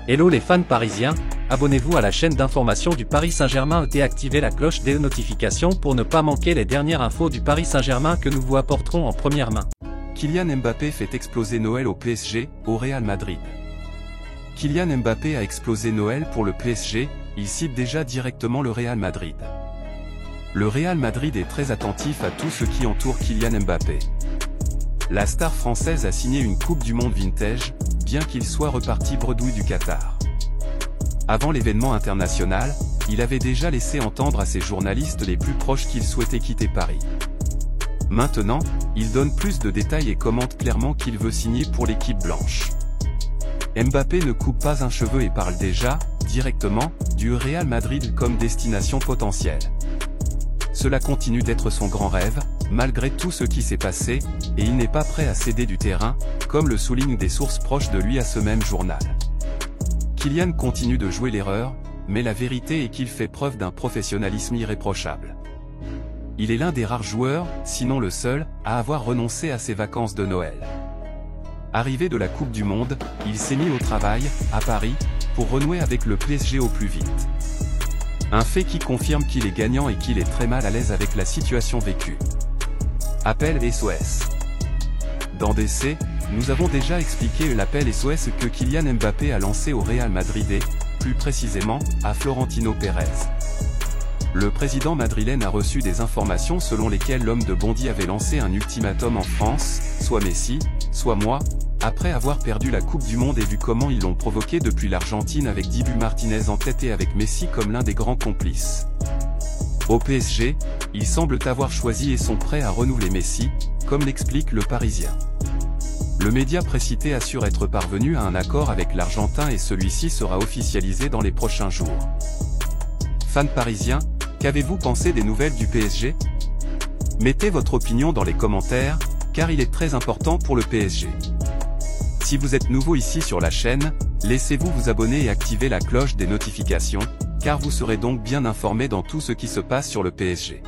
Hello les fans parisiens, abonnez-vous à la chaîne d'information du Paris Saint-Germain et activez la cloche des notifications pour ne pas manquer les dernières infos du Paris Saint-Germain que nous vous apporterons en première main. Kylian Mbappé fait exploser Noël au PSG, au Real Madrid. Kylian Mbappé a explosé Noël pour le PSG, il cite déjà directement le Real Madrid. Le Real Madrid est très attentif à tout ce qui entoure Kylian Mbappé. La star française a signé une Coupe du Monde vintage, bien qu'il soit reparti bredouille du Qatar. Avant l'événement international, il avait déjà laissé entendre à ses journalistes les plus proches qu'il souhaitait quitter Paris. Maintenant, il donne plus de détails et commente clairement qu'il veut signer pour l'équipe blanche. Mbappé ne coupe pas un cheveu et parle déjà, directement, du Real Madrid comme destination potentielle. Cela continue d'être son grand rêve, malgré tout ce qui s'est passé, et il n'est pas prêt à céder du terrain, comme le soulignent des sources proches de lui à ce même journal. Kylian continue de jouer l'erreur, mais la vérité est qu'il fait preuve d'un professionnalisme irréprochable. Il est l'un des rares joueurs, sinon le seul, à avoir renoncé à ses vacances de Noël. Arrivé de la Coupe du Monde, il s'est mis au travail, à Paris, pour renouer avec le PSG au plus vite. Un fait qui confirme qu'il est gagnant et qu'il est très mal à l'aise avec la situation vécue. Appel SOS. Dans DC, nous avons déjà expliqué l'appel SOS que Kylian Mbappé a lancé au Real Madrid et, plus précisément, à Florentino Pérez. Le président madrilène a reçu des informations selon lesquelles l'homme de Bondy avait lancé un ultimatum en France, soit Messi, soit moi, après avoir perdu la Coupe du Monde et vu comment ils l'ont provoqué depuis l'Argentine avec Dibu Martinez en tête et avec Messi comme l'un des grands complices. Au PSG, ils semblent avoir choisi et sont prêts à renouveler Messi, comme l'explique le Parisien. Le média précité assure être parvenu à un accord avec l'Argentin et celui-ci sera officialisé dans les prochains jours. Fans parisiens, qu'avez-vous pensé des nouvelles du PSG? Mettez votre opinion dans les commentaires, car il est très important pour le PSG. Si vous êtes nouveau ici sur la chaîne, laissez-vous vous abonner et activer la cloche des notifications, car vous serez donc bien informé dans tout ce qui se passe sur le PSG.